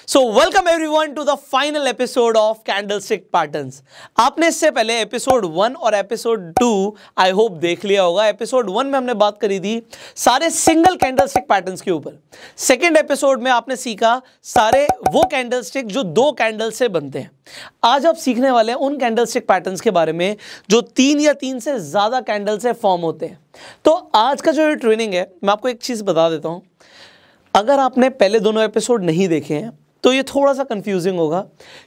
So welcome everyone to the final episode of candlestick patterns. आपने इससे पहले episode 1 और एपिसोड 2 आई होप देख लिया होगा। एपिसोड 1 में हमने बात करी थी सारे सिंगल कैंडलस्टिक पैटर्न्स के ऊपर। सेकेंड एपिसोड में आपने सीखा सारे वो कैंडलस्टिक जो दो कैंडल से बनते हैं। आज आप सीखने वाले हैं उन कैंडलस्टिक पैटर्न्स के बारे में जो 3 या 3 से ज्यादा कैंडल से फॉर्म होते हैं। तो आज का जो ये ट्रेनिंग है, मैं आपको एक चीज बता देता हूं। अगर आपने पहले दोनों एपिसोड नहीं देखे हैं तो ये थोड़ा सा कंफ्यूजिंग होगा,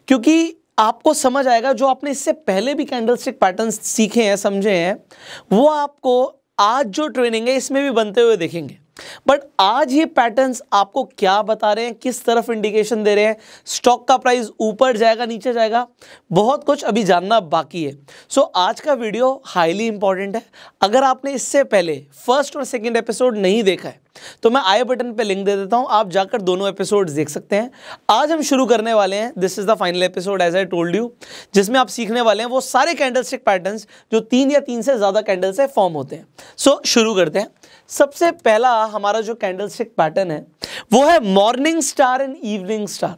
क्योंकि आपको समझ आएगा जो आपने इससे पहले भी कैंडलस्टिक पैटर्न्स सीखे हैं, समझे हैं, वो आपको आज जो ट्रेनिंग है इसमें भी बनते हुए देखेंगे। बट आज ये पैटर्न्स आपको क्या बता रहे हैं, किस तरफ इंडिकेशन दे रहे हैं, स्टॉक का प्राइस ऊपर जाएगा नीचे जाएगा, बहुत कुछ अभी जानना बाकी है। सो आज का वीडियो हाईली इंपॉर्टेंट है। अगर आपने इससे पहले फर्स्ट और सेकंड एपिसोड नहीं देखा है तो मैं आई बटन पे लिंक दे देता हूं, आप जाकर दोनों एपिसोड्स देख सकते हैं। आज हम शुरू करने वाले हैं, this is the final episode as I told you, जिसमें आप सीखने वाले हैं वो सारे कैंडलस्टिक पैटर्न्स जो 3 या 3 से ज्यादा कैंडल से फॉर्म होते हैं। सो शुरू करते हैं। सबसे पहला हमारा जो कैंडलस्टिक पैटर्न है वो है morning star and evening star.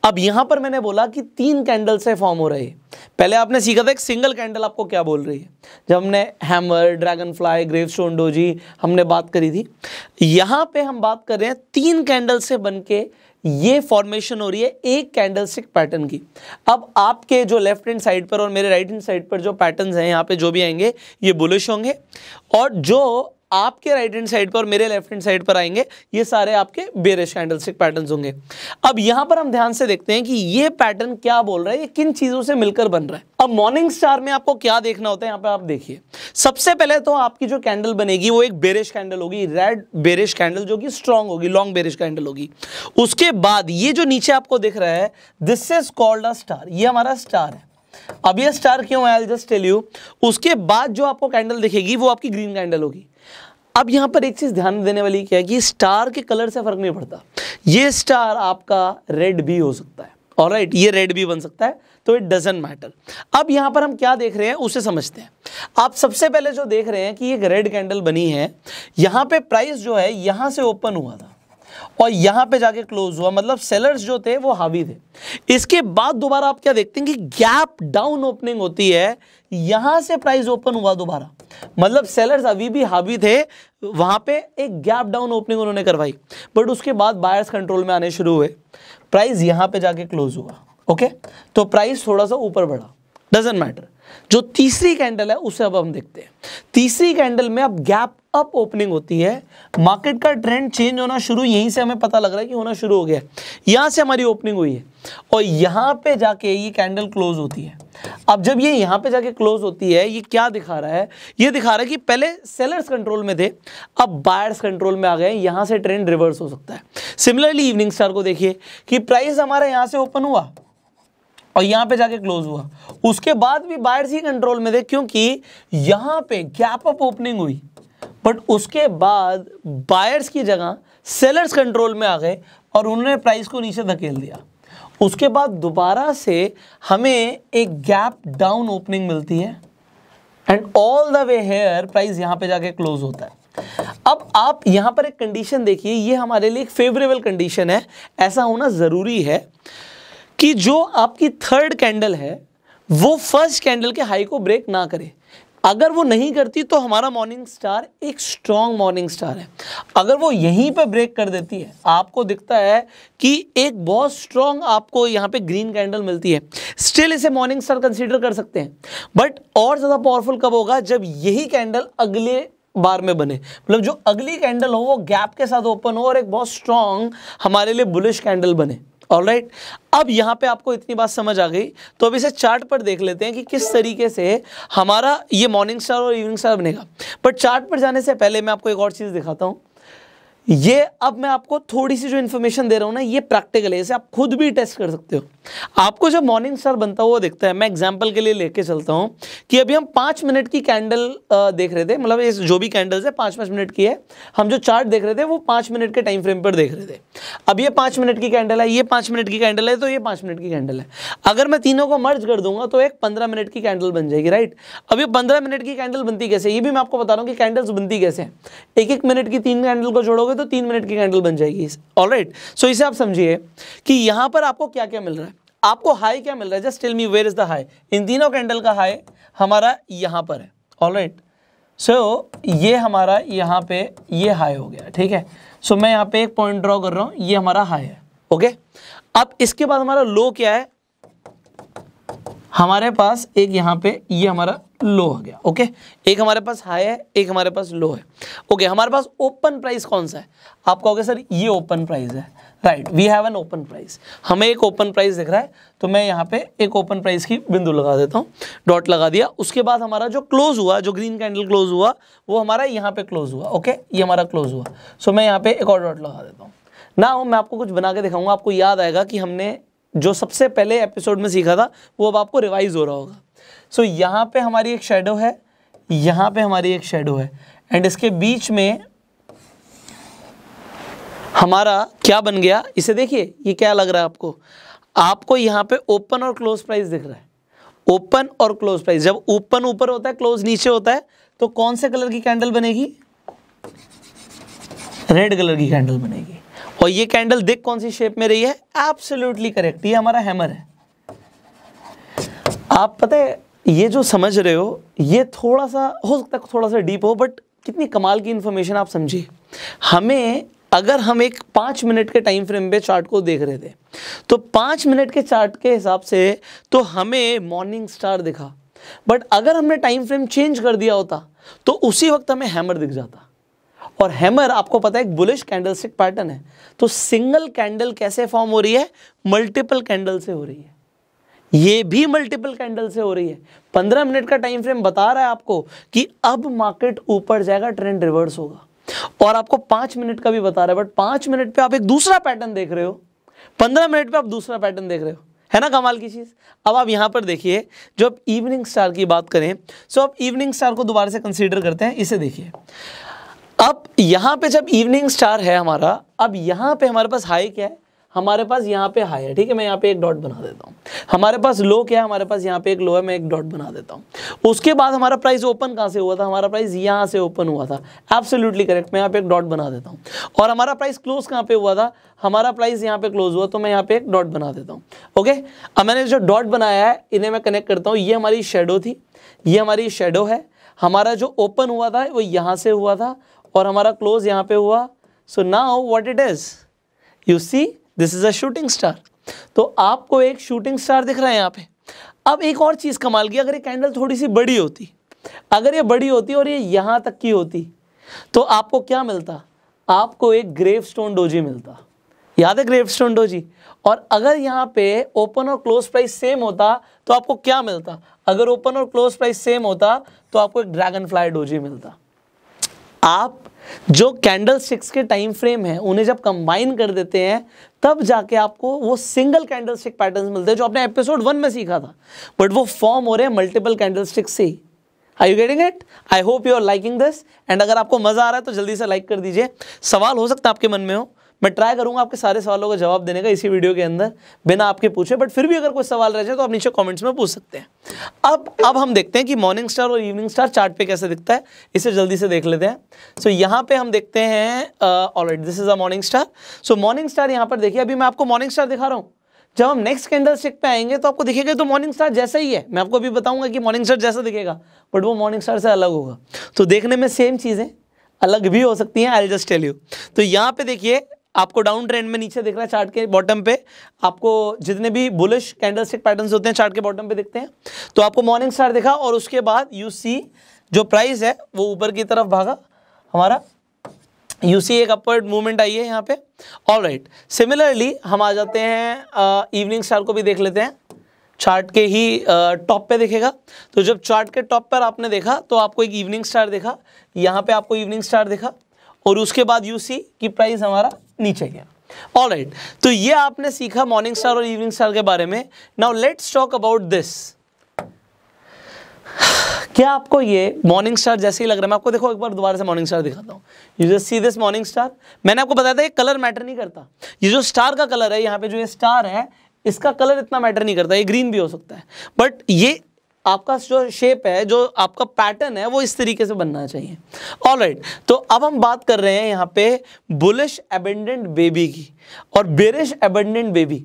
अब यहां पर मैंने बोला कि 3 कैंडल से फॉर्म हो रही है। पहले आपने सीखा था एक सिंगल कैंडल आपको क्या बोल रही है, जब हमने hammer, dragon fly, gravestone doji हमने बात करी थी। यहां पे हम बात कर रहे हैं 3 कैंडल से बनके ये फॉर्मेशन हो रही है एक कैंडलस्टिक पैटर्न की। अब आपके जो लेफ्ट हैंड साइड पर और मेरे राइट हैंड साइड पर जो पैटर्न्स हैं यहाँ पे जो भी आएंगे ये बुलिश होंगे, और जो आपके राइट हैंड साइड पर और मेरे लेफ्ट हैंड साइड पर आएंगे ये सारे आपके बेरिश कैंडलस्टिक पैटर्न्स होंगे। अब यहां पर हम ध्यान से देखते हैं कि ये पैटर्न क्या बोल रहा है, ये किन चीजों से मिलकर बन रहा है। अब मॉर्निंग स्टार में आपको क्या देखना होता है, यहां पे आप देखिए। सबसे पहले तो आपकी जो कैंडल बनेगी वो एक बेरिश कैंडल होगी, रेड बेरिश कैंडल जो कि स्ट्रांग होगी, लॉन्ग बेरिश कैंडल होगी। उसके बाद ये जो नीचे आपको दिख रहा है this is called a star, ये हमारा स्टार है। अब ये स्टार क्यों है, I will just tell you. उसके बाद जो आपको कैंडल दिखेगी वो आपकी ग्रीन कैंडल होगी। अब यहां पर एक चीज ध्यान देने वाली क्या है कि स्टार के कलर से फर्क नहीं पड़ता। ये स्टार आपका रेड भी हो सकता है, ऑलराइट, ये रेड भी बन सकता है, तो इट डजंट मैटर। अब यहां पर हम क्या देख रहे हैं उसे समझते हैं। आप सबसे पहले जो देख रहे हैं कि एक रेड कैंडल बनी है, यहां पे प्राइस जो है यहां से ओपन हुआ था और यहां पे जाके क्लोज हुआ, मतलब सेलर्स जो थे वो हावी थे। इसके बाद दोबारा आप क्या देखते हैं कि गैप डाउन ओपनिंग होती है, यहां से प्राइस ओपन हुआ दोबारा, मतलब सेलर्स अभी भी हावी थे, वहां पे एक गैप डाउन ओपनिंग उन्होंने करवाई, बट उसके बाद बायर्स कंट्रोल में आने शुरू हुए, प्राइस यहां पे जाके क्लोज हुआ। ओके, तो प्राइस थोड़ा सा ऊपर बढ़ा, डजंट मैटर। जो तीसरी कैंडल है उसे अब हम देखते हैं। तीसरी कैंडल में अब गैप अप ओपनिंग होती है, मार्केट का ट्रेंड चेंज होना शुरू, यहीं से हमें पता लग रहा है कि होना शुरू हो गया। यहां से हमारी ओपनिंग हुई है और यहां पे जाके ये कैंडल क्लोज होती है। अब जब ये यहां पे जाके क्लोज होती है, ये क्या दिखा रहा है, ये दिखा रहा है कि पहले सेलर्स कंट्रोल में थे, अब बायर्स कंट्रोल में आ गए, यहां से ट्रेंड रिवर्स हो सकता है। सिमिलरली इवनिंग स्टार को देखिए कि प्राइस हमारा यहां से ओपन हुआ और यहां पे जाके क्लोज हुआ, उसके बाद भी बायर्स ही कंट्रोल में थे क्योंकि यहां पे गैप अप ओपनिंग हुई, बट उसके बाद बायर्स की जगह सेलर्स कंट्रोल में आ गए और उन्होंने प्राइस को नीचे धकेल दिया। उसके बाद दोबारा से हमें एक गैप डाउन ओपनिंग मिलती है and all the way here price यहां पे जाके क्लोज होता है। अब आप यहां पर एक कंडीशन देखिए, ये हमारे लिए एक फेवरेबल कंडीशन है, ऐसा होना जरूरी है कि जो आपकी थर्ड कैंडल है वो फर्स्ट कैंडल के हाई को ब्रेक ना करे। अगर वो नहीं करती तो हमारा मॉर्निंग स्टार एक स्ट्रॉन्ग मॉर्निंग स्टार है। अगर वो यहीं पे ब्रेक कर देती है, आपको दिखता है कि एक बहुत स्ट्रॉन्ग आपको यहाँ पे ग्रीन कैंडल मिलती है, स्टिल इसे मॉर्निंग स्टार कंसीडर कर सकते हैं। बट और ज़्यादा पावरफुल कब होगा, जब यही कैंडल अगले बार में बने, मतलब जो अगली कैंडल हो वो गैप के साथ ओपन हो और एक बहुत स्ट्रॉन्ग हमारे लिए बुलिश कैंडल बने। ऑलराइट, अब यहां पे आपको इतनी बात समझ आ गई, तो अब इसे चार्ट पर देख लेते हैं कि किस तरीके से हमारा ये मॉर्निंग स्टार और इवनिंग स्टार बनेगा। बट चार्ट पर जाने से पहले मैं आपको एक और चीज दिखाता हूं। ये अब मैं आपको थोड़ी सी जो इन्फॉर्मेशन दे रहा हूं ना, ये प्रैक्टिकल है, इसे आप खुद भी टेस्ट कर सकते हो। आपको जब मॉर्निंग स्टार बनता हुआ दिखता है, मैं एग्जांपल के लिए लेके चलता हूं कि अभी हम 5 मिनट की कैंडल देख रहे थे, मतलब इस जो भी कैंडल्स है 5-5 मिनट की है, हम जो चार्ट देख रहे थे वो 5 मिनट के टाइम फ्रेम पर देख रहे थे। अब ये 5 मिनट की कैंडल है, ये 5 मिनट की कैंडल है, तो ये 5 मिनट की कैंडल है। अगर मैं तीनों को मर्ज कर दूंगा तो एक 15 मिनट की कैंडल बन जाएगी, राइट। अब ये 15 मिनट की कैंडल बनती कैसे, ये भी मैं आपको बता रहा हूँ कि कैंडल्स बनती कैसे हैं। 1-1 मिनट की 3 कैंडल को जोड़ोगे तो 3 मिनट की कैंडल बन जाएगी। ऑलराइट, सो इसे आप समझिए कि यहाँ पर आपको क्या क्या मिल रहा है। आपको हाई क्या मिल रहा है, just tell me where is the high. इन तीनों कैंडल का हाई हमारा यहाँ पर है। ऑलराइट, सो ये हमारा यहाँ पे ये हाई हो गया, ठीक है। सो मैं यहाँ पे एक पॉइंट ड्रॉ कर रहा हूँ, ये हमारा हाई है। ओके, अब इसके बाद हमारा लो क्या है, हमारे पास एक यहाँ पे ये हमारा लो आ गया। ओके, एक हमारे पास हाई है, एक हमारे पास लो है। ओके, हमारे पास ओपन प्राइस कौन सा है, आप कहोगे सर ये ओपन प्राइस है। Right, we have an open price, हमें एक ओपन प्राइस दिख रहा है, तो मैं यहाँ पे एक ओपन प्राइस की बिंदु लगा देता हूँ, डॉट लगा दिया। उसके बाद हमारा जो क्लोज हुआ, जो ग्रीन कैंडल क्लोज हुआ, वो हमारा यहाँ पे क्लोज हुआ। ओके, ये हमारा क्लोज हुआ। सो मैं यहाँ पे एक और डॉट लगा देता हूँ ना। मैं आपको कुछ बना के दिखाऊंगा, आपको याद आएगा कि हमने जो सबसे पहले एपिसोड में सीखा था वो अब आपको रिवाइज हो रहा होगा। सो यहाँ पे हमारी एक शेडो है, यहाँ पे हमारी एक शेडो है, एंड इसके बीच में हमारा क्या बन गया, इसे देखिए, ये क्या लग रहा है आपको, आपको यहाँ पे ओपन और क्लोज प्राइस दिख रहा है। ओपन और क्लोज प्राइस, जब ओपन ऊपर होता है क्लोज नीचे होता है, तो कौन से कलर की कैंडल बनेगी, रेड कलर की कैंडल बनेगी। और ये कैंडल देख कौन सी शेप में रही है, एब्सोल्युटली करेक्ट, ये हमारा हैमर है। आप पता है ये जो समझ रहे हो, ये थोड़ा सा हो सकता है थोड़ा सा डीप हो, बट कितनी कमाल की इंफॉर्मेशन आप समझिए। हमें अगर हम एक 5 मिनट के टाइम फ्रेम पे चार्ट को देख रहे थे, तो 5 मिनट के चार्ट के हिसाब से तो हमें मॉर्निंग स्टार दिखा, बट अगर हमने टाइम फ्रेम चेंज कर दिया होता तो उसी वक्त हमें हैमर दिख जाता। और हैमर आपको पता है एक बुलिश कैंडलस्टिक पैटर्न है। तो सिंगल कैंडल कैसे फॉर्म हो रही है, मल्टीपल कैंडल से हो रही है, ये भी मल्टीपल कैंडल से हो रही है। 15 मिनट का टाइम फ्रेम बता रहा है आपको कि अब मार्केट ऊपर जाएगा, ट्रेंड रिवर्स होगा। और आपको 5 मिनट का भी बता रहा है, बट 5 मिनट पे आप एक दूसरा पैटर्न देख रहे हो, 15 मिनट पे आप दूसरा पैटर्न देख रहे हो, है ना कमाल की चीज। अब आप यहां पर देखिए, जो आप इवनिंग स्टार की बात करें, सो आप इवनिंग स्टार को दोबारा से कंसीडर करते हैं। इसे देखिए, अब यहां पे जब इवनिंग स्टार है हमारा, अब यहां पे हमारे पास हाई क्या है, हमारे पास यहाँ पे हाई है, ठीक है, मैं यहाँ पे एक डॉट बना देता हूँ। हमारे पास लो क्या है, हमारे पास यहाँ पे एक लो है, मैं एक डॉट बना देता हूँ। उसके बाद हमारा प्राइस ओपन कहाँ से हुआ था, हमारा प्राइस यहाँ से ओपन हुआ था, एब्सोल्युटली करेक्ट, मैं यहाँ पे एक डॉट बना देता हूँ। और हमारा प्राइस क्लोज कहाँ पे हुआ था, हमारा प्राइस यहाँ पे क्लोज हुआ, तो मैं यहाँ पे एक डॉट बना देता हूँ। ओके, अब मैंने जो डॉट बनाया है इन्हें मैं कनेक्ट करता हूँ। ये हमारी शेडो थी, ये हमारी शेडो है, हमारा जो ओपन हुआ था वो यहाँ से हुआ था, और हमारा क्लोज यहाँ पे हुआ। So now what it is, you see this is a shooting star. तो आपको एक शूटिंग स्टार दिख रहा है यहाँ पे। अब एक और चीज कमाल की, अगर ये कैंडल थोड़ी सी बड़ी होती, अगर ये बड़ी होती और ये यहां तक की होती, तो आपको क्या मिलता, आपको एक ग्रेवस्टोन डोजी मिलता। याद है ग्रेवस्टोन डोजी। और अगर यहाँ पे ओपन और क्लोज प्राइस सेम होता तो आपको क्या मिलता, अगर ओपन और क्लोज प्राइस सेम होता तो आपको एक ड्रैगन फ्लाई डोजी मिलता। आप जो कैंडल स्टिक्स के टाइम फ्रेम है उन्हें जब कंबाइन कर देते हैं, तब जाके आपको वो सिंगल कैंडल स्टिक पैटर्न्स मिलते हैं जो आपने एपिसोड 1 में सीखा था, बट वो फॉर्म हो रहे हैं मल्टीपल कैंडल स्टिक से ही। Are you getting it? I hope you are liking this. And अगर आपको मजा आ रहा है तो जल्दी से लाइक कर दीजिए। सवाल हो सकता है आपके मन में हो, मैं ट्राई करूंगा आपके सारे सवालों का जवाब देने का इसी वीडियो के अंदर बिना आपके पूछे, बट फिर भी अगर कोई सवाल रह जाए तो आप नीचे कमेंट्स में पूछ सकते हैं। अब हम देखते हैं कि मॉर्निंग स्टार और इवनिंग स्टार चार्ट पे कैसे दिखता है, इसे जल्दी से देख लेते हैं। सो यहाँ पे हम देखते हैं, alright, this is a morning star. So morning star यहाँ पर देखिए, अभी मैं आपको मॉर्निंग स्टार दिखा रहा हूँ। जब हम नेक्स्ट कैंडल स्टिक पे आएंगे तो आपको दिखेगा तो मॉर्निंग स्टार जैसा ही है। मैं आपको अभी बताऊंगा कि मॉर्निंग स्टार जैसा दिखेगा, बट वो मॉर्निंग स्टार से अलग होगा। तो देखने में सेम चीजें अलग भी हो सकती हैं, I will just tell you. तो यहाँ पे देखिए, आपको डाउन ट्रेंड में नीचे दिख रहा है चार्ट के बॉटम पे, आपको जितने भी बुलिश कैंडलस्टिक पैटर्न्स होते हैं चार्ट के बॉटम पे दिखते हैं। तो आपको मॉर्निंग स्टार दिखा और उसके बाद यू सी जो प्राइस है वो ऊपर की तरफ भागा हमारा, यू सी एक अपवर्ड मूवमेंट आई है यहाँ पे। ऑलराइट, सिमिलरली हम आ जाते हैं इवनिंग स्टार को भी देख लेते हैं। चार्ट के ही टॉप पे दिखेगा। तो जब चार्ट के टॉप पर आपने देखा तो आपको एक इवनिंग स्टार दिखा, यहाँ पे आपको इवनिंग स्टार दिखा, और उसके बाद यू सी कि प्राइस हमारा नीचे गया। ऑलराइट, तो ये आपने सीखा मॉर्निंग स्टार और इवनिंग स्टार के बारे में। Now let's talk about this. क्या आपको ये मॉर्निंग स्टार जैसे ही लग रहा है? मैं आपको देखो एक बार दोबारा से मॉर्निंग स्टार दिखाता हूँ। You just see this morning star. मैंने आपको बताया था ये कलर मैटर नहीं करता, ये जो स्टार का कलर है यहाँ पे जो ये स्टार है इसका कलर इतना मैटर नहीं करता, ये ग्रीन भी हो सकता है, बट ये आपका जो शेप है, जो आपका पैटर्न है, वो इस तरीके से बनना चाहिए। ऑलराइट, तो अब हम बात कर रहे हैं यहाँ पे बुलिश अबंडेंट बेबी की और bearish abundant baby.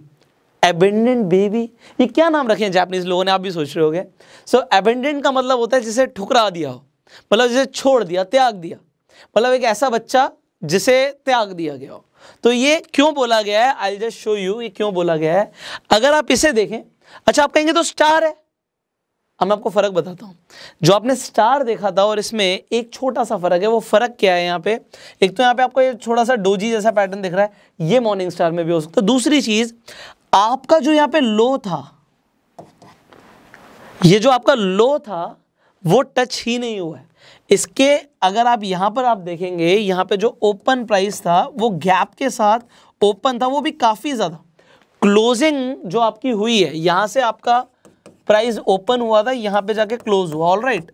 Abundant baby, ये क्या नाम रखे हैं जापानीज लोगों ने, आप भी सोच रहे होगे। सो अबंडेंट का मतलब होता है जिसे ठुकरा दिया हो, मतलब जिसे छोड़ दिया, त्याग दिया, मतलब एक ऐसा बच्चा जिसे त्याग दिया गया हो। तो ये क्यों बोला गया है, आई जस्ट शो यू ये क्यों बोला गया है। अगर आप इसे देखें, अच्छा आप कहेंगे तो स्टार है, अब मैं आपको फर्क बताता हूं। जो आपने स्टार देखा था और इसमें एक छोटा सा फर्क है। वो फर्क क्या है यहाँ पे, एक तो यहाँ पे आपको ये थोड़ा सा डोजी जैसा पैटर्न दिख रहा है, ये मॉर्निंग स्टार में भी हो सकता है। दूसरी चीज, आपका जो यहाँ पे लो था, ये जो आपका लो था वो टच ही नहीं हुआ है इसके। अगर आप यहां पर आप देखेंगे, यहां पे जो ओपन प्राइस था वो गैप के साथ ओपन था, वो भी काफी ज्यादा। क्लोजिंग जो आपकी हुई है, यहां से आपका प्राइस ओपन हुआ था, यहां पे जाके क्लोज हुआ, ऑलराइट।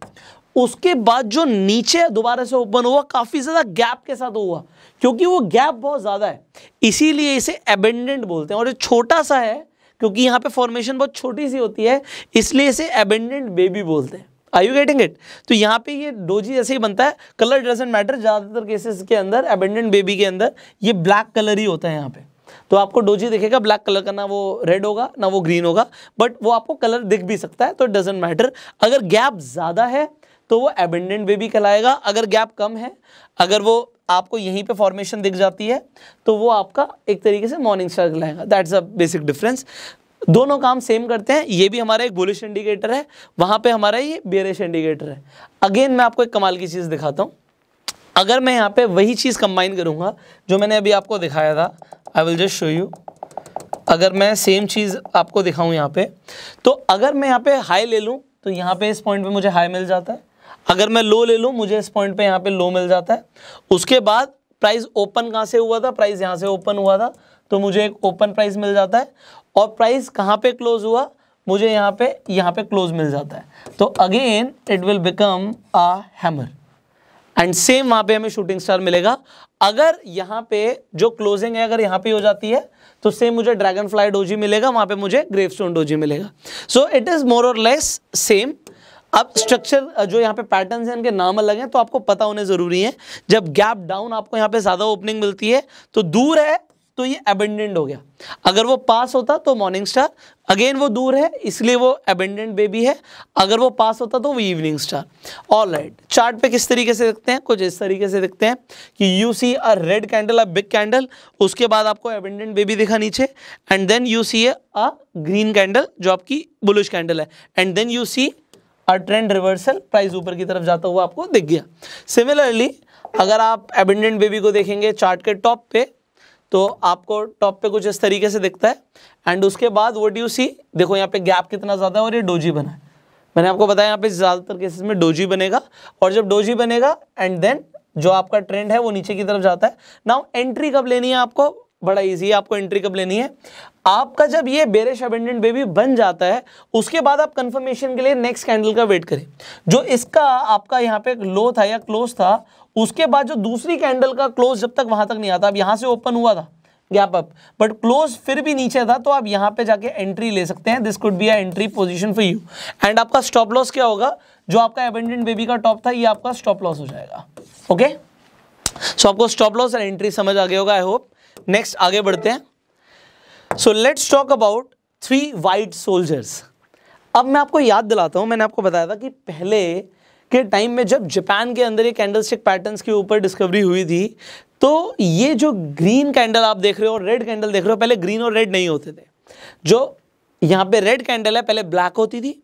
उसके बाद जो नीचे दोबारा से ओपन हुआ, काफी ज्यादा गैप के साथ हुआ, क्योंकि वो गैप बहुत ज्यादा है, इसीलिए इसे अबेंडेंट बोलते हैं। और ये छोटा सा है क्योंकि यहाँ पे फॉर्मेशन बहुत छोटी सी होती है, इसलिए इसे अबेंडेंट बेबी बोलते हैं। Are you getting it? तो यहाँ पे ये डोजी जैसे ही बनता है, कलर डजंट मैटर। ज्यादातर केसेस के अंदर अबेंडेंट बेबी के अंदर ये ब्लैक कलर ही होता है यहाँ पे। तो आपको डोजी दिखेगा ब्लैक कलर का, ना वो रेड होगा ना वो ग्रीन होगा, बट वो आपको कलर दिख भी सकता है, तो डजंट मैटर। अगर गैप ज्यादा है तो वो अबेंडेंट बेबी कहलाएगा, अगर गैप कम है, अगर वो आपको यहीं पे फॉर्मेशन दिख जाती है, तो वो आपका एक तरीके से मॉर्निंग स्टार कहलाएगा। That's a basic difference. दोनों काम सेम करते हैं। ये भी हमारा एक बुलिश इंडिकेटर है, वहां पे हमारा ये बेरिश इंडिकेटर है। अगेन मैं आपको एक कमाल की चीज दिखाता हूं। अगर मैं यहाँ पे वही चीज कंबाइन करूंगा जो मैंने अभी आपको दिखाया था, आई विल जस्ट शो यू। अगर मैं सेम चीज आपको दिखाऊं यहाँ पे, तो अगर मैं यहाँ पे हाई ले लूं तो यहाँ पे इस पॉइंट पे मुझे हाई मिल जाता है। अगर मैं लो ले लूं, मुझे इस पॉइंट पे यहाँ पे लो मिल जाता है। उसके बाद प्राइस ओपन कहाँ से हुआ था, प्राइस यहाँ से ओपन हुआ था, तो मुझे एक ओपन प्राइस मिल जाता है। और प्राइस कहाँ पे क्लोज हुआ, मुझे यहाँ पे क्लोज मिल जाता है। तो again it will become a hammer and same वहाँ पे हमें शूटिंग स्टार मिलेगा। अगर यहाँ पे जो क्लोजिंग है अगर यहाँ पे हो जाती है, तो सेम मुझे ड्रैगन फ्लाई डोजी मिलेगा, वहाँ पे मुझे ग्रेवस्टोन डोजी मिलेगा। सो इट इज मोर और लेस सेम। अब स्ट्रक्चर जो यहाँ पे पैटर्न्स हैं, इनके नाम अलग हैं, तो आपको पता होने जरूरी है। जब गैप डाउन आपको यहाँ पे ज्यादा ओपनिंग मिलती है, तो दूर है तो ये अबेंडेंट हो गया। अगर वो पास होता तो मॉर्निंग स्टार, अगेन वो दूर है इसलिए वो अबेंडेंट बेबी है। अगर वो पास होता तो वो इवनिंग स्टार। ऑलराइट, चार्ट पे किस तरीके से दिखते हैं, कुछ इस तरीके से दिखते हैं कि you see a red candle, a big candle, उसके बाद आपको अबेंडेंट बेबी दिखा नीचे, and then you see a green candle जो आपकी बुलिश कैंडल है, and then you see a trend reversal, price ऊपर की तरफ जाता हुआ आपको दिख गया। सिमिलरली अगर आप अबेंडेंट बेबी को देखेंगे चार्ट के टॉप पे, तो आपको टॉप पे कुछ इस तरीके से दिखता है, एंड उसके बाद व्हाट यू सी, देखो यहाँ पे गैप कितना ज्यादा है और ये डोजी बना है। मैंने आपको बताया यहाँ पे ज्यादातर केसेस में डोजी बनेगा, और जब डोजी बनेगा एंड देन जो आपका ट्रेंड है वो नीचे की तरफ जाता है। नाउ एंट्री कब लेनी है आपको, बड़ा इजी है। आपको एंट्री कब लेनी है, आपका जब ये बेरिश अबेंडेंट बेबी बन जाता है, उसके बाद आप कंफर्मेशन के लिए नेक्स्ट कैंडल का वेट करें। जो इसका आपका यहाँ पे लो था या क्लोज था, उसके बाद जो दूसरी कैंडल का क्लोज जब तक वहां तक नहीं आता, अब यहां से ओपन हुआ था गैप अप, बट क्लोज फिर भी नीचे था, तो आप यहां पे जाके एंट्री ले सकते हैं। This could be a entry position for you. And आपका स्टॉप लॉस क्या होगा, जो आपका अबेंडेंट बेबी का टॉप था, ये आपका स्टॉप लॉस हो जाएगा। ओके, सो आपको स्टॉप लॉस और एंट्री समझ आ गया होगा, आई होप। नेक्स्ट आगे बढ़ते हैं। So let's talk about 3 white soldiers. अब मैं आपको याद दिलाता हूं, मैंने आपको बताया था कि पहले के टाइम में जब जापान के अंदर ये कैंडलस्टिक पैटर्न्स के ऊपर डिस्कवरी हुई थी, तो ये जो ग्रीन कैंडल आप देख रहे हो और रेड कैंडल देख रहे हो, पहले ग्रीन और रेड नहीं होते थे। जो यहाँ पे रेड कैंडल है पहले ब्लैक होती थी,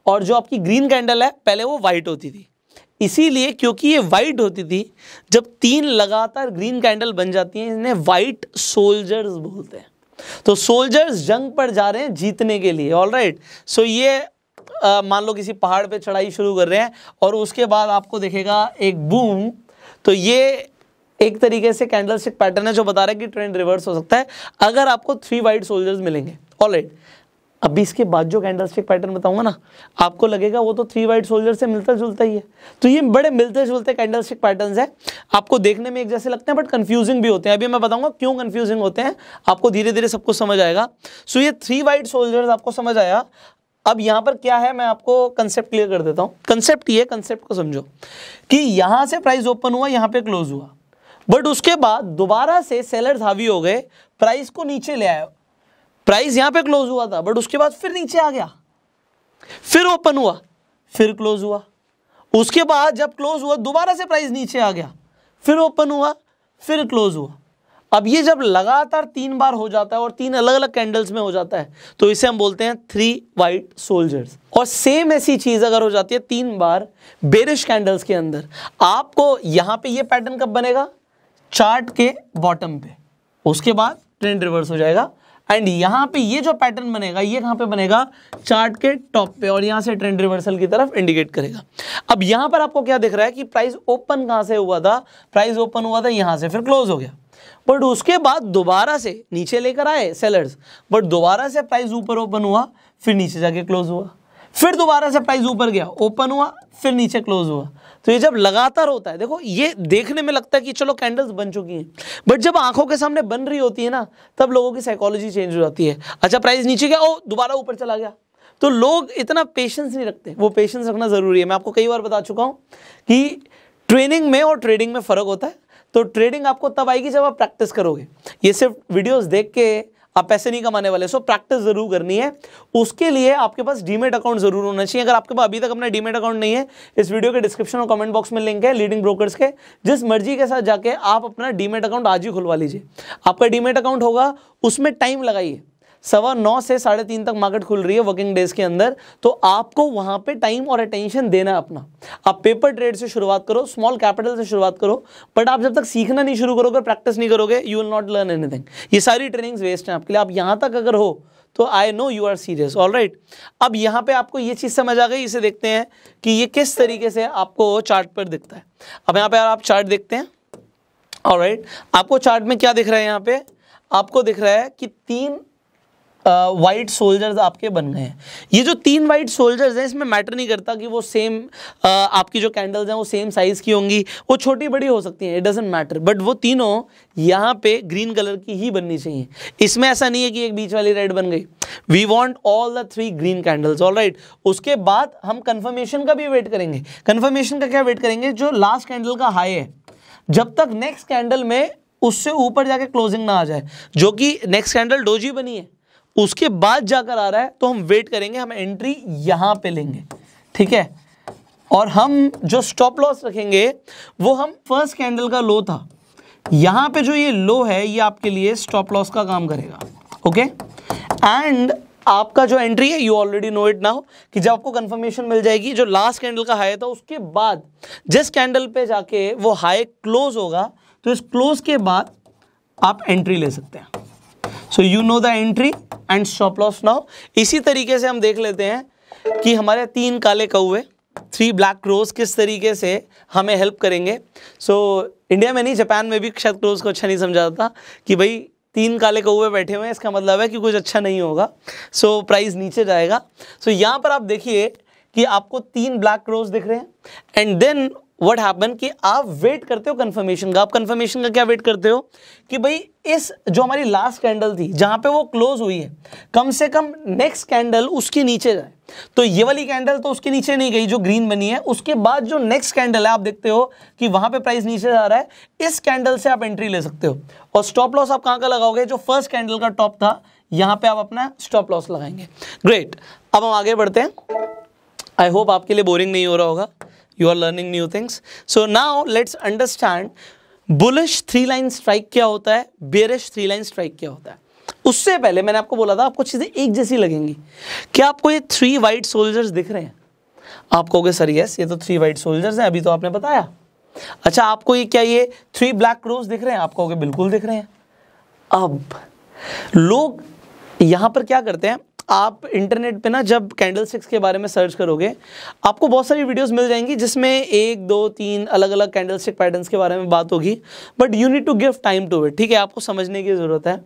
और जो आपकी ग्रीन कैंडल है पहले वो व्हाइट होती थी। इसीलिए क्योंकि ये व्हाइट होती थी, जब 3 लगातार ग्रीन कैंडल बन जाती हैं, इन्हें व्हाइट सोल्जर्स बोलते हैं। तो सोल्जर्स जंग पर जा रहे हैं जीतने के लिए, ऑलराइट। सो ये मान लो किसी पहाड़ पे चढ़ाई शुरू कर रहे हैं और उसके बाद आपको दिखेगा एक बूम, तो ये एक तरीके से कैंडलस्टिक पैटर्न है जो बता रहा है कि ट्रेंड रिवर्स हो सकता है अगर आपको 3 वाइट सोल्जर्स मिलेंगे। ऑलराइट, अभी इसके बाद जो कैंडलस्टिक पैटर्न बताऊंगा ना, आपको लगेगा वो तो 3 वाइट सोल्जर से मिलता जुलता ही है। तो ये बड़े मिलते जुलते कैंडलस्टिक पैटर्न्स है, आपको देखने में एक जैसे लगते हैं बट कंफ्यूजिंग भी होते हैं। अभी मैं बताऊंगा क्यों कंफ्यूजिंग होते हैं, आपको धीरे धीरे सब कुछ समझ आएगा। सो ये 3 वाइट सोल्जर्स आपको समझ आया। अब यहां पर क्या है, मैं आपको कंसेप्ट क्लियर कर देता हूं। कंसेप्ट ये, कंसेप्ट को समझो कि यहां से प्राइस ओपन हुआ, यहां पे क्लोज हुआ, बट उसके बाद दोबारा से सेलर्स हावी हो गए, प्राइस को नीचे ले आए। प्राइस यहां पे क्लोज हुआ था, बट उसके बाद फिर नीचे आ गया, फिर ओपन हुआ, फिर क्लोज हुआ, उसके बाद जब क्लोज हुआ दोबारा से प्राइस नीचे आ गया, फिर ओपन हुआ, फिर क्लोज हुआ। अब ये जब लगातार 3 बार हो जाता है और 3 अलग अलग कैंडल्स में हो जाता है तो इसे हम बोलते हैं 3 वाइट सोल्जर्स। और सेम ऐसी चीज अगर हो जाती है 3 बार बेरिश कैंडल्स के अंदर, आपको यहां पे ये पैटर्न कब बनेगा, चार्ट के बॉटम पे, उसके बाद ट्रेंड रिवर्स हो जाएगा, एंड यहां पे ये जो पैटर्न बनेगा ये कहां पे बनेगा, चार्ट के टॉप पे, और यहां से ट्रेंड रिवर्सल की तरफ इंडिकेट करेगा। अब यहां पर आपको क्या दिख रहा है कि प्राइस ओपन कहां से हुआ था, प्राइस ओपन हुआ था यहां से, फिर क्लोज हो गया, बट उसके बाद दोबारा से नीचे लेकर आए सेलर्स, बट दोबारा से प्राइस ऊपर ओपन हुआ, फिर नीचे जाके क्लोज हुआ, फिर दोबारा से प्राइस ऊपर गया, ओपन हुआ, फिर नीचे क्लोज हुआ। तो ये जब लगातार होता है, देखो ये देखने में लगता है कि चलो कैंडल्स बन चुकी हैं, बट जब आंखों के सामने बन रही होती है ना, तब लोगों की साइकोलॉजी चेंज हो जाती है। अच्छा प्राइस नीचे गया, ओ दोबारा ऊपर चला गया, तो लोग इतना पेशेंस नहीं रखते। वो पेशेंस रखना जरूरी है। मैं आपको कई बार बता चुका हूं कि ट्रेनिंग में और ट्रेडिंग में फर्क होता है। तो ट्रेडिंग आपको तब आएगी जब आप प्रैक्टिस करोगे। ये सिर्फ वीडियोस देख के आप पैसे नहीं कमाने वाले, सो प्रैक्टिस जरूर करनी है। उसके लिए आपके पास डीमेट अकाउंट जरूर होना चाहिए। अगर आपके पास अभी तक अपना डीमेट अकाउंट नहीं है, इस वीडियो के डिस्क्रिप्शन और कमेंट बॉक्स में लिंक है लीडिंग ब्रोकर्स के, जिस मर्जी के साथ जाके आप अपना डीमेट अकाउंट आज ही खुलवा लीजिए। आपका डीमेट अकाउंट होगा, उसमें टाइम लगाइए, 9:15 से 3:30 तक मार्केट खुल रही है वर्किंग डेज के अंदर, तो आपको वहां पे टाइम और अटेंशन देना है अपना। आप पेपर ट्रेड से शुरुआत करो, स्मॉल कैपिटल से शुरुआत करो, बट आप जब तक सीखना नहीं शुरू करोगे, प्रैक्टिस नहीं करोगे, you will not learn anything. ये सारी ट्रेनिंग्स वेस्ट हैं आपके लिए। आप यहां तक अगर हो तो I know you are serious, alright. अब यहां पे आपको ये चीज समझ आ गई। इसे देखते हैं कि ये किस तरीके से आपको चार्ट पर दिखता है। अब यहाँ पे आप चार्ट देखते हैं, ऑलराइट। आपको चार्ट में क्या दिख रहा है, यहाँ पे आपको दिख रहा है कि 3 वाइट सोल्जर्स आपके बन गए हैं। ये जो 3 वाइट सोल्जर्स हैं, इसमें मैटर नहीं करता कि वो सेम आपकी जो कैंडल्स हैं वो सेम साइज की होंगी, वो छोटी बड़ी हो सकती हैं, इट डजंट मैटर, बट वो तीनों यहाँ पे ग्रीन कलर की ही बननी चाहिए। इसमें ऐसा नहीं है कि एक बीच वाली रेड बन गई। We want all the 3 green candles, alright. उसके बाद हम कंफर्मेशन का भी वेट करेंगे। कंफर्मेशन का क्या वेट करेंगे, जो लास्ट कैंडल का हाई है, जब तक नेक्स्ट कैंडल में उससे ऊपर जाके क्लोजिंग ना आ जाए, जो कि नेक्स्ट कैंडल डोजी बनी है, उसके बाद जाकर आ रहा है, तो हम वेट करेंगे, हम एंट्री यहां पे लेंगे, ठीक है। और हम जो स्टॉप लॉस रखेंगे वो हम फर्स्ट कैंडल का लो था, यहां पे जो ये लो है ये आपके लिए स्टॉप लॉस का काम करेगा, ओके। एंड आपका जो एंट्री है, you already know it now, कि जब आपको कंफर्मेशन मिल जाएगी जो लास्ट कैंडल का हाई था, उसके बाद जिस कैंडल पे जाके वो हाई क्लोज होगा, तो इस क्लोज के बाद आप एंट्री ले सकते हैं। So you know the entry and stop loss now. इसी तरीके से हम देख लेते हैं कि हमारे 3 काले कौवे, 3 ब्लैक क्रोज किस तरीके से हमें हेल्प करेंगे। सो इंडिया में नहीं, जापान में भी शायद क्रोज को अच्छा नहीं समझा था कि भाई 3 काले कौवे बैठे हुए हैं, इसका मतलब है कि कुछ अच्छा नहीं होगा, सो प्राइस नीचे जाएगा। सो यहाँ पर आप देखिए कि आपको 3 ब्लैक क्रोज दिख रहे हैं, एंड देन व्हाट हैपन कि आप वेट करते हो कंफर्मेशन का। आप कंफर्मेशन का क्या वेट करते हो कि भाई इस जो हमारी लास्ट कैंडल थी जहां पे वो क्लोज हुई है, कम से कम नेक्स्ट कैंडल उसके नीचे जाए। तो ये वाली कैंडल तो उसके नीचे नहीं गई जो ग्रीन बनी है, उसके बाद जो नेक्स्ट कैंडल है आप देखते हो कि वहां पे प्राइस नीचे जा रहा है, इस कैंडल से आप एंट्री ले सकते हो। और स्टॉप लॉस आप कहां का लगाओगे, जो फर्स्ट कैंडल का टॉप था, यहां पे आप अपना स्टॉप लॉस लगाएंगे। ग्रेट, अब हम आगे बढ़ते हैं। आई होप आपके लिए बोरिंग नहीं हो रहा होगा, you are learning new things. So now let's understand bullish 3 line strike क्या होता है, bearish 3 line strike क्या होता है। उससे पहले मैंने आपको बोला था आपको चीजें एक जैसी लगेंगी। क्या आपको ये 3 white soldiers दिख रहे हैं? आप कहोगे सर यस, ये तो 3 white soldiers हैं, अभी तो आपने बताया। अच्छा, आपको ये क्या ये 3 black crows दिख रहे हैं? आप कहोगे बिल्कुल दिख रहे हैं। अब लोग यहां पर क्या करते हैं, आप इंटरनेट पे ना जब कैंडलस्टिक्स के बारे में सर्च करोगे, आपको बहुत सारी वीडियोस मिल जाएंगी जिसमें 1, 2, 3 अलग अलग कैंडलस्टिक पैटर्न्स के बारे में बात होगी, but you need to give time to it, ठीक है। आपको समझने की जरूरत है।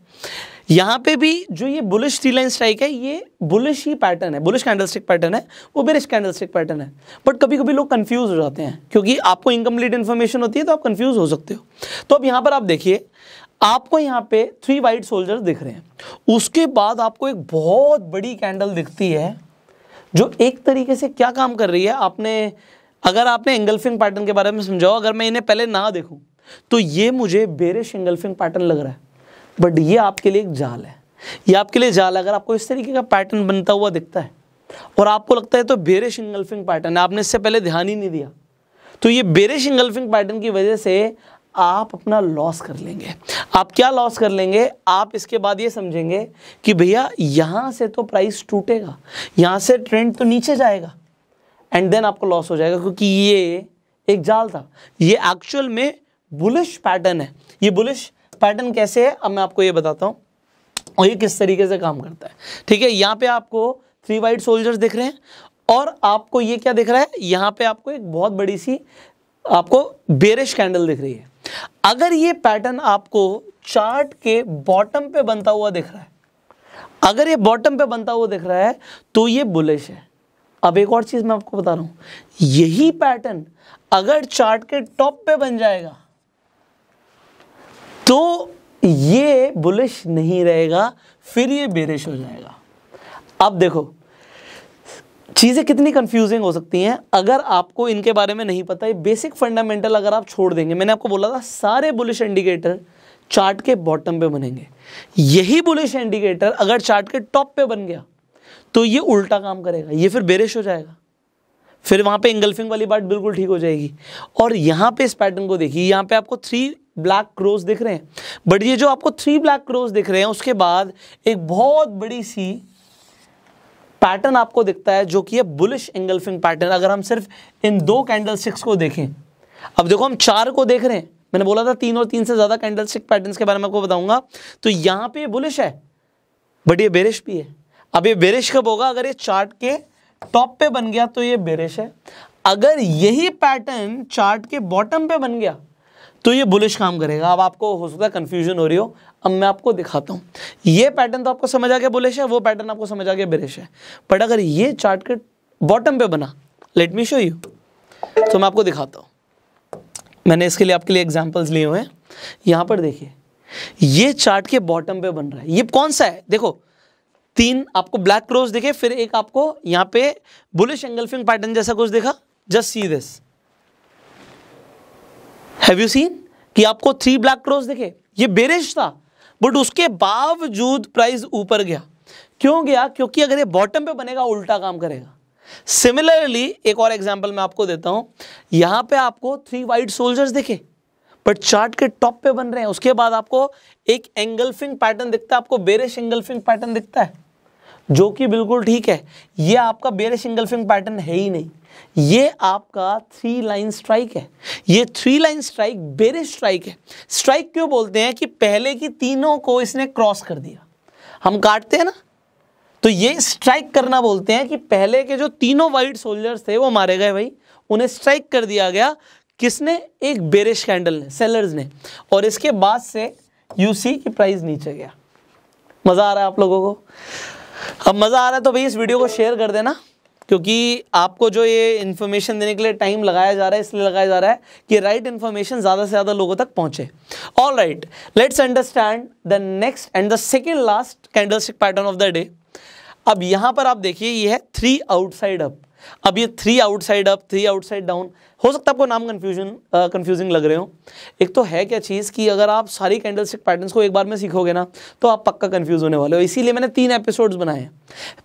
यहाँ पे भी जो ये बुलिश 3 लाइन स्ट्राइक है, ये बुलिश ही पैटर्न है, बुलिश कैंडलस्टिक पैटर्न है, वो बेरिश कैंडलस्टिक पैटर्न है। बट कभी कभी लोग कंफ्यूज हो जाते हैं, क्योंकि आपको इनकम्प्लीट इन्फॉर्मेशन होती है तो आप कंफ्यूज हो सकते हो। तो अब यहाँ पर आप देखिए, आपको यहाँ पे 3 वाइट सोल्जर्स दिख रहे हैं, उसके बाद आपको एक बहुत बड़ी कैंडल दिखती है जो एक तरीके से क्या काम कर रही है, अगर आपने एंगल्फिंग पैटर्न के बारे में समझाओ, अगर मैं इन्हें पहले ना देखूं तो ये मुझे बेरिश एंगल्फिंग पैटर्न लग रहा है, बट ये आपके लिए एक जाल है, ये आपके लिए जाल है। अगर आपको इस तरीके का पैटर्न बनता हुआ दिखता है और आपको लगता है तो बेरिश एंगल्फिंग पैटर्न है, आपने इससे पहले ध्यान ही नहीं दिया, तो ये बेरिश एंगल्फिंग पैटर्न की वजह से आप अपना लॉस कर लेंगे। आप क्या लॉस कर लेंगे, आप इसके बाद ये समझेंगे कि भैया यहां से तो प्राइस टूटेगा, यहां से ट्रेंड तो नीचे जाएगा, एंड देन आपको लॉस हो जाएगा, क्योंकि ये एक जाल था। ये एक्चुअल में बुलिश पैटर्न है। ये बुलिश पैटर्न कैसे है, अब मैं आपको ये बताता हूं और ये किस तरीके से काम करता है। ठीक है, यहाँ पे आपको 3 वाइट सोल्जर्स दिख रहे हैं और आपको ये क्या दिख रहा है, यहाँ पे आपको एक बहुत बड़ी सी आपको बेरिश कैंडल दिख रही है। अगर ये पैटर्न आपको चार्ट के बॉटम पे बनता हुआ दिख रहा है, अगर ये बॉटम पे बनता हुआ दिख रहा है तो ये बुलिश है। अब एक और चीज मैं आपको बता रहा हूं, यही पैटर्न अगर चार्ट के टॉप पे बन जाएगा तो ये बुलिश नहीं रहेगा, फिर ये बेरिश हो जाएगा। अब देखो चीजें कितनी कंफ्यूजिंग हो सकती हैं अगर आपको इनके बारे में नहीं पता है। बेसिक फंडामेंटल अगर आप छोड़ देंगे, मैंने आपको बोला था सारे बुलिश इंडिकेटर चार्ट के बॉटम पे बनेंगे, यही बुलिश इंडिकेटर अगर चार्ट के टॉप पे बन गया तो ये उल्टा काम करेगा, ये फिर बेरिश हो जाएगा, फिर वहां पे एंगल्फिंग वाली बात बिल्कुल ठीक हो जाएगी। और यहां पे इस पैटर्न को देखिए, यहां पे आपको 3 ब्लैक क्रोस दिख रहे हैं, बट ये जो आपको 3 ब्लैक क्रोस दिख रहे हैं उसके बाद एक बहुत बड़ी सी पैटर्न आपको दिखता है जो कि है बुलिश एंगल्फिंग पैटर्न। अगर हम सिर्फ इन 2 कैंडलस्टिक्स को देखें, अब देखो हम 4 को देख रहे हैं, मैंने बोला था 3 और 3 से ज्यादा कैंडलस्टिक पैटर्न्स के बारे में आपको बताऊंगा, तो यहां पे बुलिश है बट ये बेरिश भी है। अब ये बेरिश कब होगा, अगर ये चार्ट के टॉप पे बन गया तो ये बेरिश है, अगर यही पैटर्न चार्ट के बॉटम पे बन गया तो ये बुलिश काम करेगा। अब आपको हो सकता है कंफ्यूजन हो रही हो, अब मैं आपको दिखाता हूं। ये पैटर्न तो आपको समझ आ गया बुलिश है, वो पैटर्न आपको समझ आ गया बेरिश है, बट अगर ये चार्ट के बॉटम पे बना, लेट मी शो यू, तो मैं आपको दिखाता हूं। मैंने इसके लिए आपके लिए एग्जांपल्स लिए हुए हैं। यहां पर देखिए, ये चार्ट के बॉटम पे बन रहा है, ये कौन सा है, देखो 3 आपको ब्लैक क्रोस दिखे, फिर एक आपको यहां पे बुलिश एंगल्फिंग पैटर्न जैसा कुछ दिखा। Just see this, have you seen कि आपको 3 ब्लैक क्रोस दिखे, ये बेरिश था बट उसके बावजूद प्राइस ऊपर गया। क्यों गया, क्योंकि अगर ये बॉटम पे बनेगा उल्टा काम करेगा। सिमिलरली एक और एग्जांपल मैं आपको देता हूं, यहां पे आपको 3 वाइट सोल्जर्स दिखे बट चार्ट के टॉप पे बन रहे हैं, उसके बाद आपको एक एंगल्फिंग पैटर्न दिखता है, आपको बेरिश एंगल्फिंग पैटर्न दिखता है, जो कि बिल्कुल ठीक है। ये आपका बेरिश एंगल्फिंग पैटर्न है ही नहीं, ये आपका 3 लाइन स्ट्राइक है। ये 3 लाइन स्ट्राइक बेरिश स्ट्राइक है। स्ट्राइक क्यों बोलते हैं कि पहले की तीनों को इसने क्रॉस कर दिया। हम काटते हैं ना, तो ये स्ट्राइक करना बोलते हैं कि पहले के जो तीनों वाइट सोल्जर्स थे वो मारे गए भाई, उन्हें स्ट्राइक कर दिया गया। किसने, एक बेरिश कैंडल ने, सेलर्स ने, और इसके बाद से यू सी की प्राइस नीचे गया। मजा आ रहा है आप लोगों को? अब मजा आ रहा है तो भाई इस वीडियो को शेयर कर देना, क्योंकि आपको जो ये इन्फॉर्मेशन देने के लिए टाइम लगाया जा रहा है, इसलिए लगाया जा रहा है कि राइट इन्फॉर्मेशन ज़्यादा से ज़्यादा लोगों तक पहुंचे। All right, let's understand the next and the second last candlestick pattern of the day. अब यहाँ पर आप देखिए, ये है 3 आउटसाइड अप। अब ये 3 आउटसाइड अप, 3 आउटसाइड डाउन, हो सकता है आपको नाम कंफ्यूजिंग लग रहे हो। एक तो है क्या चीज़ कि अगर आप सारी कैंडलस्टिक पैटर्न्स को एक बार में सीखोगे ना तो आप पक्का कंफ्यूज होने वाले हो। इसीलिए मैंने 3 एपिसोड्स बनाए हैं।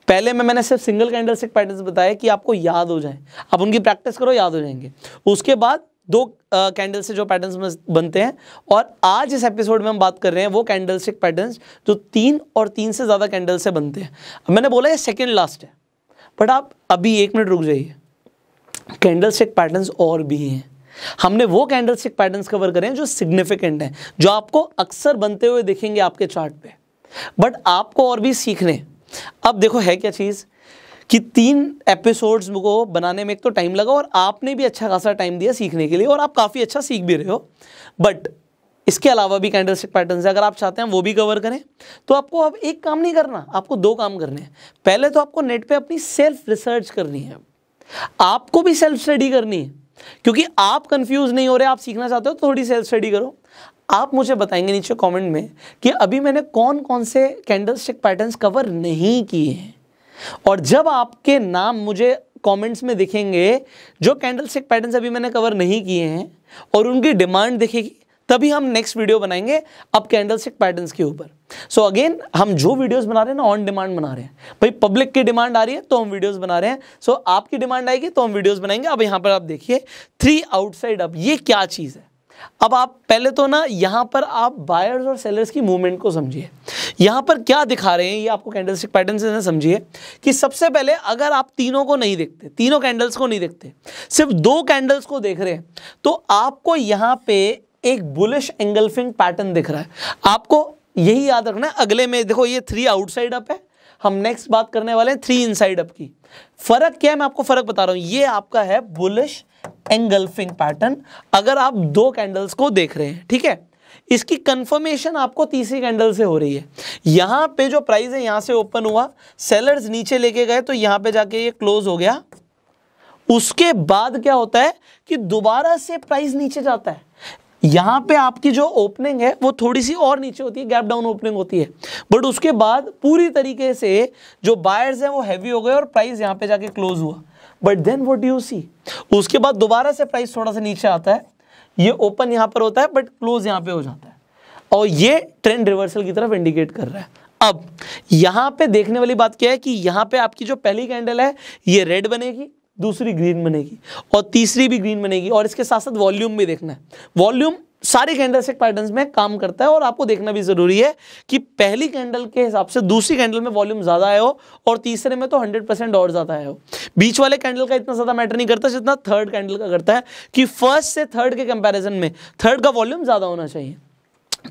पहले मैंने सिर्फ सिंगल कैंडलस्टिक पैटर्न्स बताए कि आपको याद हो जाए, आप उनकी प्रैक्टिस करो, याद हो जाएंगे। उसके बाद 2 कैंडल से जो पैटर्न्स बनते हैं, और आज इस एपिसोड में हम बात कर रहे हैं वो कैंडलस्टिक पैटर्न्स जो 3 और 3 से ज़्यादा कैंडल से बनते हैं। मैंने बोला ये सेकेंड लास्ट है, बट आप अभी 1 मिनट रुक जाइए, कैंडलस्टिक पैटर्न्स और भी हैं। हमने वो कैंडलस्टिक पैटर्न्स कवर करें जो सिग्निफिकेंट हैं, जो आपको अक्सर बनते हुए दिखेंगे आपके चार्ट पे, बट आपको और भी सीखने। अब देखो है क्या चीज़ कि 3 एपिसोड्स को बनाने में एक तो टाइम लगा, और आपने भी अच्छा खासा टाइम दिया सीखने के लिए, और आप काफ़ी अच्छा सीख भी रहे हो। बट इसके अलावा भी कैंडलस्टिक पैटर्न्स है, अगर आप चाहते हैं वो भी कवर करें तो आपको अब एक काम नहीं करना, आपको 2 काम करने हैं। पहले तो आपको नेट पे अपनी सेल्फ रिसर्च करनी है, आपको भी सेल्फ स्टडी करनी है, क्योंकि आप कंफ्यूज नहीं हो रहे, आप सीखना चाहते हो तो थोड़ी सेल्फ स्टडी करो। आप मुझे बताएंगे नीचे कमेंट में कि अभी मैंने कौन कौन से कैंडलस्टिक पैटर्न्स कवर नहीं किए हैं। और जब आपके नाम मुझे कमेंट्स में दिखेंगे जो कैंडलस्टिक पैटर्न्स अभी मैंने कवर नहीं किए हैं और उनकी डिमांड दिखेगी, तभी हम नेक्स्ट वीडियो बनाएंगे अब कैंडलस्टिक पैटर्न्स के ऊपर। सो अगेन हम जो वीडियोस बना रहे हैं ना ऑन डिमांड बना रहे हैं। भाई पब्लिक की डिमांड आ रही है तो हम वीडियोस बना रहे हैं, सो आपकी डिमांड आएगी तो हम वीडियोस बनाएंगे। अब यहाँ पर आप देखिए 3 आउटसाइड अप, ये क्या चीज़ है। अब आप पहले तो ना यहाँ पर आप बायर्स और सेलर्स की मूवमेंट को समझिए। यहाँ पर क्या दिखा रहे हैं ये आपको कैंडलस्टिक पैटर्न से समझिए कि सबसे पहले अगर आप तीनों को नहीं देखते, तीनों कैंडल्स को नहीं देखते, सिर्फ 2 कैंडल्स को देख रहे हैं, तो आपको यहाँ पे एक बुलिश एंगल्फिंग पैटर्न दिख रहा है। आपको यही याद रखना है। अगले में देखो ये 3 आउटसाइड अप है, हम नेक्स्ट बात करने वाले हैं 3 इनसाइड अप की। फर्क क्या है मैं आपको फर्क बता रहा हूं। ये आपका है बुलिश एंगल्फिंग पैटर्न अगर आप 2 कैंडल्स को देख रहे हैं, ठीक है। इसकी कंफर्मेशन आपको तीसरी कैंडल से हो रही है। यहां पे जो प्राइस है यहां से ओपन हुआ, सेलर्स नीचे लेके गए तो यहां पे जाके ये क्लोज हो गया। उसके बाद क्या होता है कि दोबारा से प्राइस नीचे जाता है। यहां पे आपकी जो ओपनिंग है वो थोड़ी सी और नीचे होती है, गैप डाउन ओपनिंग होती है, बट उसके बाद पूरी तरीके से जो बायर्स हैं वो हैवी हो गए और प्राइस यहां पे जाके क्लोज हुआ। But then what do you see, उसके बाद दोबारा से प्राइस थोड़ा सा नीचे आता है, ये ओपन यहां पर होता है बट क्लोज यहां पे हो जाता है और ये ट्रेंड रिवर्सल की तरफ इंडिकेट कर रहा है। अब यहां पे देखने वाली बात क्या है कि यहां पे आपकी जो पहली कैंडल है ये रेड बनेगी, दूसरी ग्रीन बनेगी और तीसरी भी ग्रीन बनेगी। और इसके साथ साथ वॉल्यूम भी देखना है। वॉल्यूम सारे कैंडलस्टिक पैटर्न्स में काम करता है और आपको देखना भी जरूरी है कि पहली कैंडल के हिसाब से दूसरी कैंडल में वॉल्यूम ज्यादा आया हो और तीसरे में तो 100% और ज्यादा आया हो। बीच वाले कैंडल का इतना ज्यादा मैटर नहीं करता जितना थर्ड कैंडल का करता है कि फर्स्ट से थर्ड के कंपैरिजन में थर्ड का वॉल्यूम ज्यादा होना चाहिए।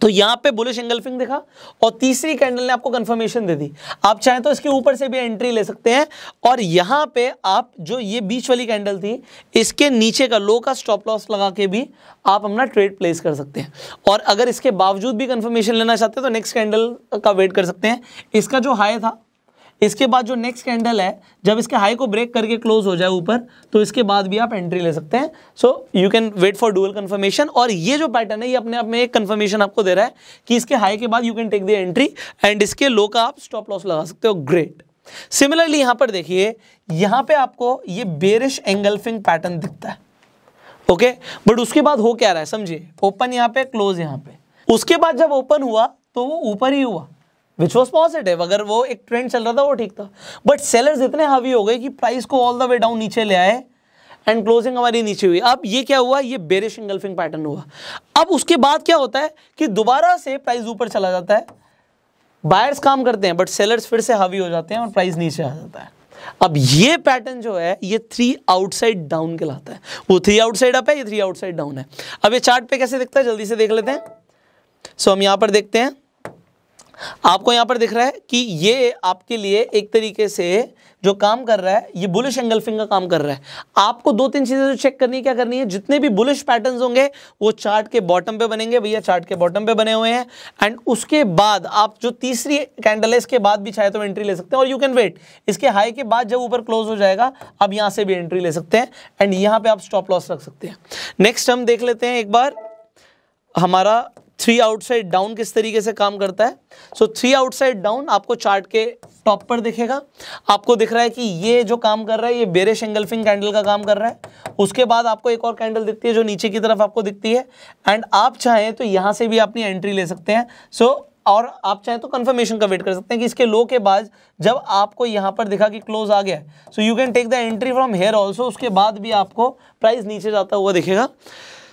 तो यहां पे बुलिश एंगल्फिंग दिखा और तीसरी कैंडल ने आपको कंफर्मेशन दे दी। आप चाहें तो इसके ऊपर से भी एंट्री ले सकते हैं और यहां पे आप जो ये बीच वाली कैंडल थी इसके नीचे का लो का स्टॉप लॉस लगा के भी आप अपना ट्रेड प्लेस कर सकते हैं। और अगर इसके बावजूद भी कंफर्मेशन लेना चाहते हैं तो नेक्स्ट कैंडल का वेट कर सकते हैं। इसका जो हाई था, इसके बाद जो नेक्स्ट कैंडल है जब इसके हाई को ब्रेक करके क्लोज हो जाए ऊपर, तो इसके बाद भी आप एंट्री ले सकते हैं। So you can wait for dual confirmation. और ये जो पैटर्न है ये अपने आप में एक कंफर्मेशन आपको दे रहा है कि इसके हाई के बाद you can take the entry and इसके लो का आप स्टॉप लॉस लगा सकते हो। ग्रेट। सिमिलरली यहां पर देखिए, यहां पे आपको ये बेरिश एंगल्फिंग पैटर्न दिखता है, ओके। बट उसके बाद हो क्या रहा है समझिए, ओपन यहां पे, क्लोज यहां पे। उसके बाद जब ओपन हुआ तो वो ऊपर ही हुआ, विच वॉज पॉजिटिव। अगर वो एक ट्रेंड चल रहा था वो ठीक था, बट सेलर्स इतने हावी हो गए कि प्राइस को ऑल द वे डाउन नीचे ले आए एंड क्लोजिंग हमारी नीचे हुई। अब ये क्या हुआ, ये बेरिश एंगल्फिंग पैटर्न हुआ। अब उसके बाद क्या होता है कि दोबारा से प्राइस ऊपर चला जाता है, बायर्स काम करते हैं बट सेलर्स फिर से हावी हो जाते हैं और प्राइस नीचे आ जाता है। अब ये पैटर्न जो है ये 3 आउटसाइड डाउन कहलाता है। वो 3 आउटसाइड अप है, ये 3 आउटसाइड डाउन है। अब ये चार्ट पे कैसे दिखता है जल्दी से देख लेते हैं। सो हम यहां पर देखते हैं, आपको यहां पर दिख रहा है कि ये आपके लिए एक तरीके से जो काम कर रहा है ये बुलिश एंगल्फिंग का काम कर रहा है। आपको 2-3 चीजें जो चेक करनी है, क्या करनी है, जितने भी बुलिश पैटर्न्स होंगे वो चार्ट के बॉटम पे बनेंगे। भैया चार्ट के बॉटम पे बने हुए हैं एंड उसके बाद आप जो तीसरी कैंडल है इसके बाद भी चाहे तो एंट्री ले सकते हैं और यू कैन वेट। इसके हाई के बाद जब ऊपर क्लोज हो जाएगा अब यहां से भी एंट्री ले सकते हैं एंड यहां पर आप स्टॉप लॉस रख सकते हैं। नेक्स्ट हम देख लेते हैं एक बार हमारा 3 आउटसाइड डाउन किस तरीके से काम करता है। सो 3 आउटसाइड डाउन आपको चार्ट के टॉप पर दिखेगा। आपको दिख रहा है कि ये जो काम कर रहा है ये बेरिश एंगल्फिंग कैंडल का काम कर रहा है। उसके बाद आपको एक और कैंडल दिखती है जो नीचे की तरफ आपको दिखती है एंड आप चाहें तो यहां से भी अपनी एंट्री ले सकते हैं। और आप चाहें तो कंफर्मेशन का वेट कर सकते हैं कि इसके लो के बाद जब आपको यहां पर दिखा कि क्लोज आ गया, so you can take the entry from here also. उसके बाद भी आपको प्राइस नीचे जाता हुआ दिखेगा।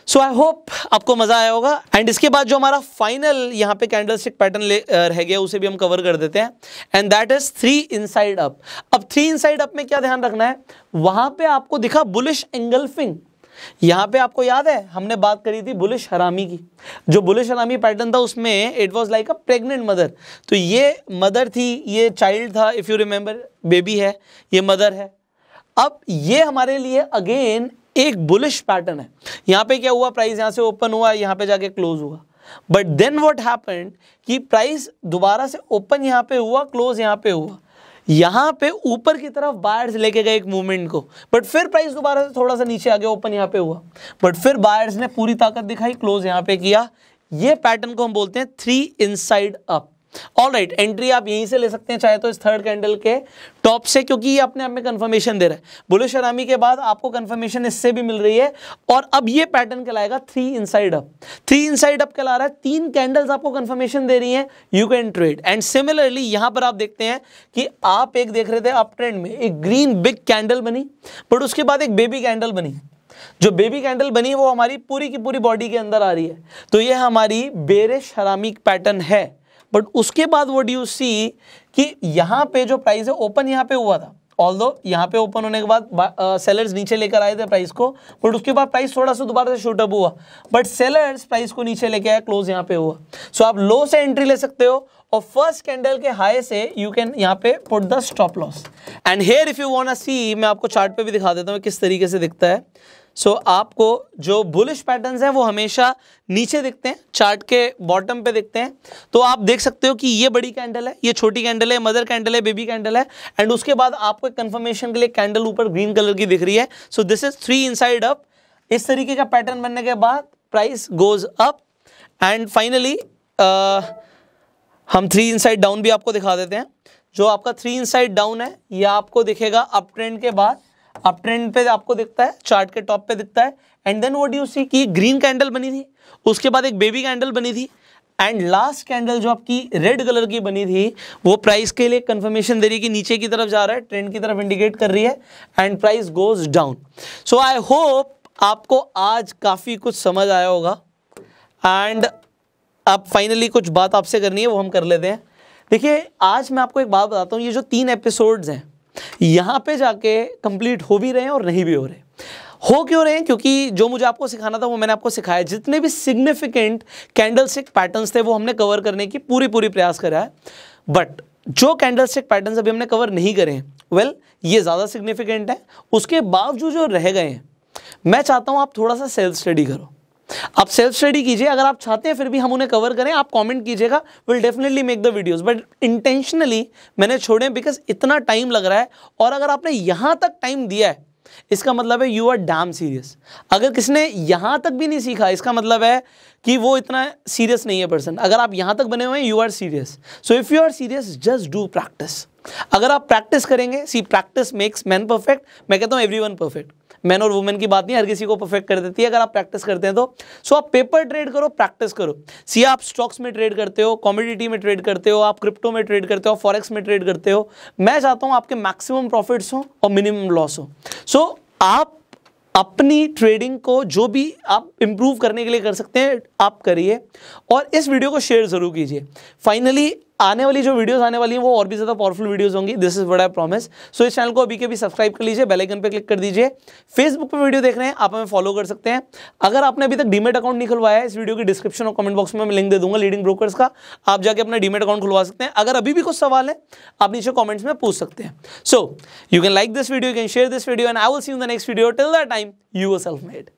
सो आई होप आपको मजा आया होगा एंड इसके बाद जो हमारा फाइनल यहाँ पे कैंडलस्टिक पैटर्न रह गया उसे भी हम कवर कर देते हैं and that is 3 inside up. अब 3 इनसाइड अप में क्या ध्यान रखना है, वहां पे आपको दिखा बुलिश एंगल्फिंग। यहां पे आपको याद है हमने बात करी थी बुलिश हरामी की। जो बुलिश हरामी पैटर्न था उसमें it was like a pregnant mother. तो ये मदर थी, ये चाइल्ड था, इफ यू रिमेंबर बेबी है, ये मदर है। अब ये हमारे लिए अगेन एक बुलिश पैटर्न है। यहां पे क्या हुआ, प्राइस यहां से ओपन हुआ, यहां पे जाके क्लोज हुआ, बट देन व्हाट हैपेंड कि प्राइस दोबारा से ओपन यहां पे हुआ, क्लोज यहां पे हुआ। यहां पे ऊपर की तरफ बायर्स लेके गए एक मूवमेंट को, बट फिर प्राइस दोबारा से थोड़ा सा नीचे आ गया, ओपन यहां पे हुआ, बट फिर बायर्स ने पूरी ताकत दिखाई, क्लोज यहां पे किया। ये पैटर्न को हम बोलते हैं 3 इनसाइड अप। ऑलराइट, एंट्री आप यहीं से ले सकते हैं चाहे तो इस थर्ड कैंडल के टॉप से, क्योंकि ये अपने आप में कंफर्मेशन दे रहा है। बुलिश हरामी के बाद आपको कंफर्मेशन इससे भी मिल रही है, और अब ये पैटर्न कहलाएगा 3 इनसाइड अप। 3 इनसाइड अप कहला रहा है, 3 कैंडल्स आपको कंफर्मेशन दे रही हैं, you can trade. And similarly यहां पर आप देखते हैं कि आप एक देख रहे थे अप ट्रेंड में एक ग्रीन बिग कैंडल बनी, बट उसके बाद एक बेबी कैंडल बनी। जो बेबी कैंडल बनी वो हमारी पूरी की पूरी बॉडी के अंदर आ रही है, तो ये हमारी बेरिश हरामी पैटर्न है। बट उसके बाद व्हाट डू यू सी कि यहाँ पे जो प्राइस है ओपन यहाँ पे हुआ था, ऑल्दो यहाँ पे ओपन होने के बाद सेलर्स नीचे लेकर आए थे प्राइस को, बट उसके बाद प्राइस थोड़ा सा दोबारा से शूट अप हुआ, बट सेलर्स प्राइस को नीचे लेके आए, क्लोज यहाँ पे हुआ। सो आप लो से एंट्री ले सकते हो, और फर्स्ट कैंडल के हाई से यू कैन यहाँ पे put the stop loss. And here if you want to see, मैं आपको चार्ट पे भी दिखा देता हूँ किस तरीके से दिखता है। सो आपको जो बुलिश पैटर्न्स हैं वो हमेशा नीचे दिखते हैं, चार्ट के बॉटम पे दिखते हैं। तो आप देख सकते हो कि ये बड़ी कैंडल है, ये छोटी कैंडल है, मदर कैंडल है, बेबी कैंडल है, एंड उसके बाद आपको कंफर्मेशन के लिए कैंडल ऊपर ग्रीन कलर की दिख रही है। So this is 3 inside up. इस तरीके का पैटर्न बनने के बाद price goes up, and finally हम 3 इनसाइड डाउन भी आपको दिखा देते हैं। जो आपका 3 इनसाइड डाउन है ये आपको दिखेगा अप ट्रेंड के बाद, अप ट्रेंड पे आपको दिखता है, चार्ट के टॉप पे दिखता है। And then what you see कि ग्रीन कैंडल बनी थी, उसके बाद एक बेबी कैंडल बनी थी, एंड लास्ट कैंडल जो आपकी रेड कलर की बनी थी वो प्राइस के लिए कंफर्मेशन दे रही है कि नीचे की तरफ जा रहा है, ट्रेंड की तरफ इंडिकेट कर रही है, and price goes down. So I hope आपको आज काफ़ी कुछ समझ आया होगा, एंड अब फाइनली कुछ बात आपसे करनी है वो हम कर लेते हैं। देखिए आज मैं आपको एक बात बताता हूँ, ये जो 3 एपिसोड्स हैं यहाँ पे जाके कंप्लीट हो भी रहे हैं और नहीं भी हो रहे। हो क्यों रहे हैं? क्योंकि जो मुझे आपको सिखाना था वो मैंने आपको सिखाया। जितने भी सिग्निफिकेंट कैंडलस्टिक पैटर्न्स थे वो हमने कवर करने की पूरी प्रयास करा है, बट जो कैंडलस्टिक पैटर्न्स अभी हमने कवर नहीं करे हैं, वेल ये ज़्यादा सिग्निफिकेंट है। उसके बावजूद जो रह गए हैं, मैं चाहता हूँ आप थोड़ा सा सेल्फ स्टडी करो, आप सेल्फ स्टडी कीजिए। अगर आप चाहते हैं फिर भी हम उन्हें कवर करें, आप कमेंट कीजिएगा, will definitely make the videos, but intentionally मैंने छोड़े बिकॉज इतना टाइम लग रहा है, और अगर आपने यहाँ तक टाइम दिया है इसका मतलब है यू आर डैम सीरियस। अगर किसने यहाँ तक भी नहीं सीखा इसका मतलब है कि वो इतना सीरियस नहीं है पर्सन। अगर आप यहाँ तक बने हुए हैं you are serious. So if you are serious just do practice. अगर आप प्रैक्टिस करेंगे, see practice makes man perfect. मैं कहता हूँ एवरीवन परफेक्ट, मैन और वुमेन की बात नहीं, हर किसी को परफेक्ट कर देती है अगर आप प्रैक्टिस करते हैं तो। सो आप पेपर ट्रेड करो, प्रैक्टिस करो। सी आप स्टॉक्स में ट्रेड करते हो, कमोडिटी में ट्रेड करते हो, आप क्रिप्टो में ट्रेड करते हो, फॉरेक्स में ट्रेड करते हो, मैं चाहता हूँ आपके मैक्सिमम प्रॉफिट्स हो और मिनिमम लॉस हो। सो आप अपनी ट्रेडिंग को जो भी आप इंप्रूव करने के लिए कर सकते हैं आप करिए, और इस वीडियो को शेयर जरूर कीजिए। फाइनली आने वाली जो वीडियोस आने वाली हैं वो और भी ज़्यादा पावरफुल वीडियोस होंगी, this is what I promise. So इस चैनल को अभी के भी सब्सक्राइब कर लीजिए, बेल आइकन पे क्लिक कर दीजिए। फेसबुक पे वीडियो देख रहे हैं आप हमें फॉलो कर सकते हैं। अगर आपने अभी तक डीमेट अकाउंट नहीं खुलवाया है, इस वीडियो की डिस्क्रिप्शन और कमेंट बॉक्स में मैं लिंक दे दूंगा लीडिंग ब्रोकर्स का, आप जाके अपना डीमेट अकाउंट खुलवा सकते हैं। अगर अभी भी कुछ सवाल है आप नीचे कॉमेंट्स में पूछ सकते हैं। So you can like this video, you can share this video, and I will see you in the next video. Till that time you are self made.